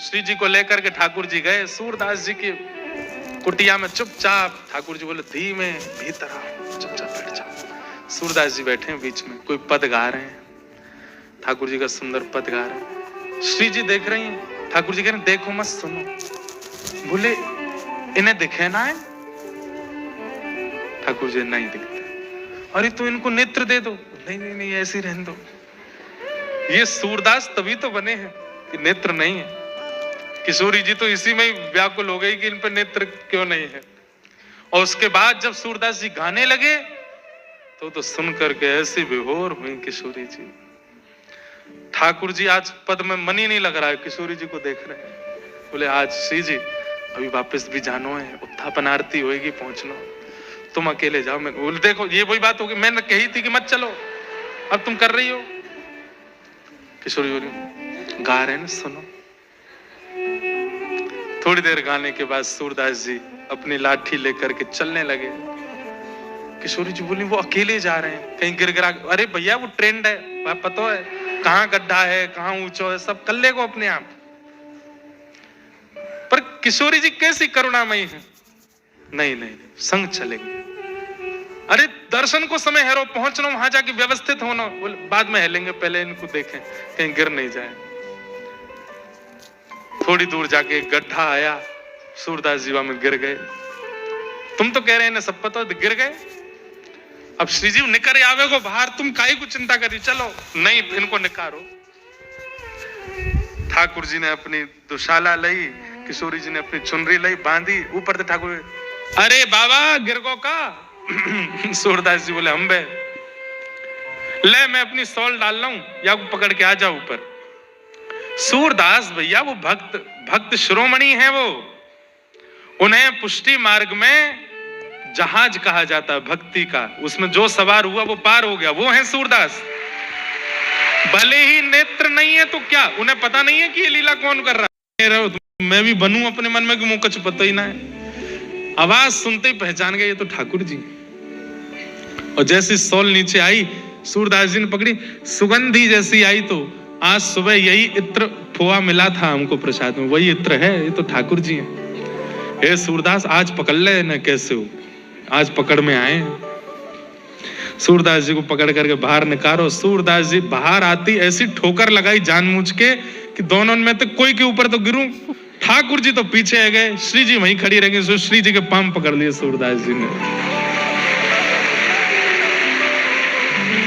श्री जी को लेकर के ठाकुर जी गए सूरदास जी की कुटिया में चुपचाप। ठाकुर जी बोले धीमे भीतर आओ, चुपचाप बैठ जाओ। सूरदास जी बैठे हैं बीच में, कोई पद गा रहे हैं, ठाकुर जी का सुंदर पद गा रहे हैं। श्री जी देख रही हैं, ठाकुर जी कह रहे हैं देखो मत सुनो। बोले इन्हें दिखे ना है? ठाकुर जी नहीं दिखते। अरे तो इनको नेत्र दे दो। नहीं नहीं नहीं, ऐसे ही रहने दो। ये सूरदास तभी तो बने हैं कि नेत्र नहीं है। किशोरी जी तो इसी में ही व्याकुल हो गई कि इन पर नेत्र क्यों नहीं है। और उसके बाद जब सूरदास जी गाने लगे तो सुन करके ऐसी विभोर हुई किशोरी जी। ठाकुर जी आज पद में मन ही नहीं लग रहा है, किशोरी जी को देख रहे हैं। बोले आज श्री जी अभी वापस भी जानो है, उत्थापन आरती होगी, पहुंचना, तुम अकेले जाओ। मैं बोले देखो ये वही बात होगी, मैंने कही थी कि मत चलो, अब तुम कर रही हो। किशोरी बोली गा रहे हैं, सुनो। थोड़ी देर गाने के बाद सूरदास जी अपनी लाठी लेकर के चलने लगे। किशोरी जी बोली वो अकेले जा रहे हैं, कहीं गिर गिरा। अरे भैया वो ट्रेंड है, पता है कहाँ गड्ढा है, कहाँ ऊंचा है, सब कर लेगा अपने आप। पर किशोरी जी कैसी करुणामयी है। नहीं नहीं संग चलेंगे। अरे दर्शन को समय है, रो पहुंचना, वहां जाके व्यवस्थित होना। बोले बाद में हेलेंगे, पहले इनको देखें कहीं गिर नहीं जाए। थोड़ी दूर जाके एक गड्ढा आया, सूरदास जी में गिर गए। तुम तो कह रहे हैं ना सब पता, गिर गए। अब श्री जी निकर आवे को बाहर, तुम काहे को चिंता करी, चलो। नहीं इनको निकारो। ठाकुर जी ने अपनी दुशाला ली, किशोरी जी ने अपनी चुनरी ली, बांधी ऊपर से। ठाकुर अरे बाबा गिरगो का। सूरदास जी बोले हम बे ले, मैं अपनी सॉल डाल रहा हूं, या पकड़ के आ जाओ ऊपर। सूरदास भैया वो भक्त शिरोमणि है, वो उन्हें पुष्टि मार्ग में जहाज कहा जाता है भक्ति का। उसमें जो सवार हुआ वो पार हो गया, वो है सूरदास। भले ही नेत्र नहीं है तो क्या, उन्हें पता नहीं है कि ये लीला कौन कर रहा है। मैं भी बनूं अपने मन में कि मुझे कुछ पता ही ना है। आवाज सुनते ही पहचान गए ये तो ठाकुर जी। और जैसी सॉल नीचे आई, सूरदास जी ने पकड़ी, सुगंधी जैसी आई। तो आज सुबह यही इत्र खोआ मिला था हमको प्रसाद में, वही इत्र है, ये तो ठाकुर जी हैं। हे सूरदास आज पकड़ ले न, कैसे हो, आज पकड़ में आए। सूरदास जी को पकड़ करके बाहर निकालो। सूरदास जी बाहर आती ऐसी ठोकर लगाई जानबूझ के कि दोनों में तो कोई के ऊपर तो गिरूं। ठाकुर जी तो पीछे गए, श्री जी वहीं खड़ी रह गई। श्री जी के पांव पकड़ लिए सूरदास जी ने।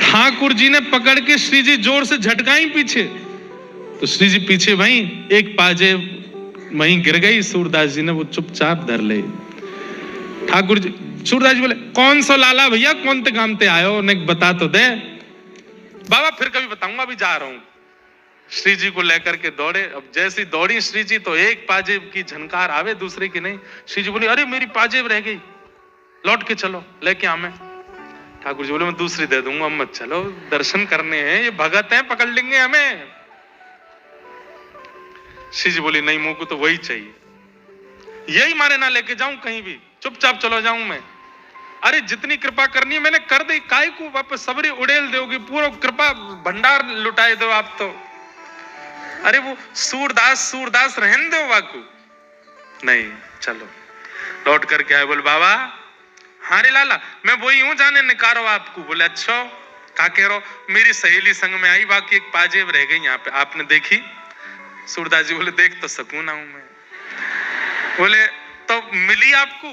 ठाकुर जी ने पकड़ के श्री जी जोर से झटकाई पीछे, तो श्री जी पीछे वहीं एक पाजे वहीं गिर गई। सूरदास जी ने वो चुपचाप धर ले। ठाकुर जी, सूरदास जी बोले कौन सा लाला भैया, कौन ते काम ते आयो, ने बता तो दे। बाबा फिर कभी बताऊंगा, अभी जा रहा हूं। श्री जी को लेकर के दौड़े। अब जैसी दौड़ी श्री जी तो एक पाजेब की झनकार आवे, दूसरे की नहीं। श्री जी बोली अरे मेरी पाजेब रह गई, लौट के चलो लेके आ। मैं ठाकुर जी बोले मैं दूसरी दे दूंगा, मत चलो, दर्शन करने हैं, ये भगत हैं, पकड़ लेंगे हमें। श्री जी बोली नहीं, मुंह को तो वही चाहिए, यही मारे ना लेके जाऊं कहीं भी, चुपचाप चलो जाऊं मैं। अरे जितनी कृपा करनी है मैंने कर दी, काय को वापस सबरी उड़ेल दोगे, पूरा कृपा भंडार लुटाए दो आप तो। अरे वो सूरदास रहने दो वाकू। नहीं चलो, लौट करके आए। बोले बाबा हाँ रे लाला, मैं वही हूं जाने निकारो आपको। बोले अच्छा क्या कह रहे हो, मेरी सहेली संग में आई, बाकी एक पाजेब रह गई यहाँ पे, आपने देखी? सूरदास जी बोले देख तो सकूं ना हूं मैं। बोले तो मिली आपको?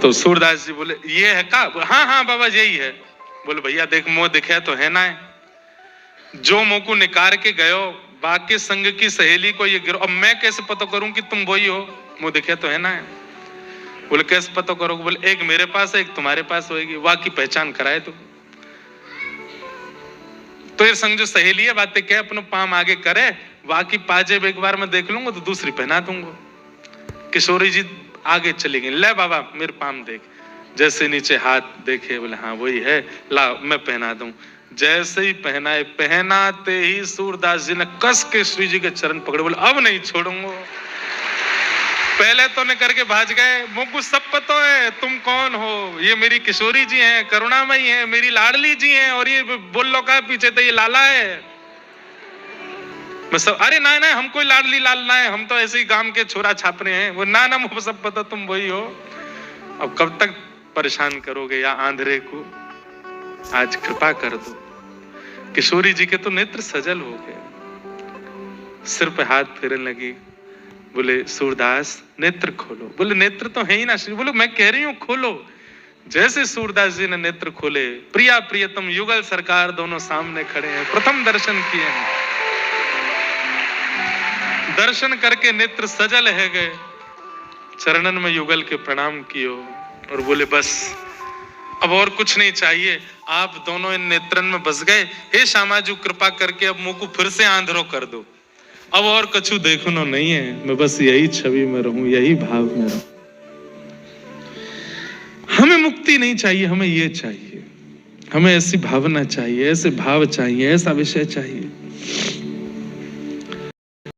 तो सूरदास जी बोले ये है का? हाँ हाँ बाबा यही है। बोले भैया देख मुंह दिखे तो है ना है, जो मुंह को निकाल के गयो बाकी संग की सहेली को ये गिरो। अब मैं कैसे पता करूं कि तुम वही हो, मुंह दिखे तो है ना है। बोले कैसे पता करोगे? बोले एक मेरे पास है, एक तुम्हारे पास होगी, वाकी पहचान कराए तो ये संग जो सहेली है बातें क्या अपने पाम आगे करे, वाकी पाजेब एक बार मैं देख लूंगा तो दूसरी पहना दूंगा। किशोरी जी आगे चली गई, ले बाबा मेरे पाम देख। जैसे नीचे हाथ देखे, बोले हाँ वही है, ला मैं पहना दूं। जैसे ही पहनाए, पहनाते ही सूरदास जी ने कस के श्री जी के चरण पकड़े। बोले अब नहीं छोड़ूंगा। पहले तो ने करके भाज गए, मुझको सब पता है तुम कौन हो, ये मेरी किशोरी जी हैं, करुणामयी हैं, मेरी लाडली जी हैं, और ये बोल लो का पीछे तो ये लाला है। मैं सब, अरे ना ना हम कोई लाडली लाल ना है, हम तो ऐसे ही गांव के छोरा छाप रहे हैं। वो ना मुझे सब पता, तुम वही हो। अब कब तक परेशान करोगे या आंधरे को, आज कृपा कर दो। किशोरी जी के तो नेत्र सजल हो गए, सिर पे हाथ फेरने लगी। बोले सूरदास नेत्र खोलो। बोले नेत्र तो है ही ना। बोले मैं कह रही हूं खोलो। जैसे सूरदास जी ने नेत्र खोले, प्रिया प्रियतम युगल सरकार दोनों सामने खड़े हैं। प्रथम दर्शन किए हैं, दर्शन करके नेत्र सजल है गए, चरणन में युगल के प्रणाम कियो और बोले बस अब और कुछ नहीं चाहिए, आप दोनों इन नेत्रन में बस गए। हे श्यामाजू कृपा करके अब मुंह को फिर से आंधरो कर दो, अब और कछु देखनो नहीं है, मैं बस यही छवि में रहूं, यही भाव में रहूं। हमें मुक्ति नहीं चाहिए, हमें ये चाहिए, हमें ऐसी भावना चाहिए, ऐसे भाव चाहिए, ऐसा विषय चाहिए।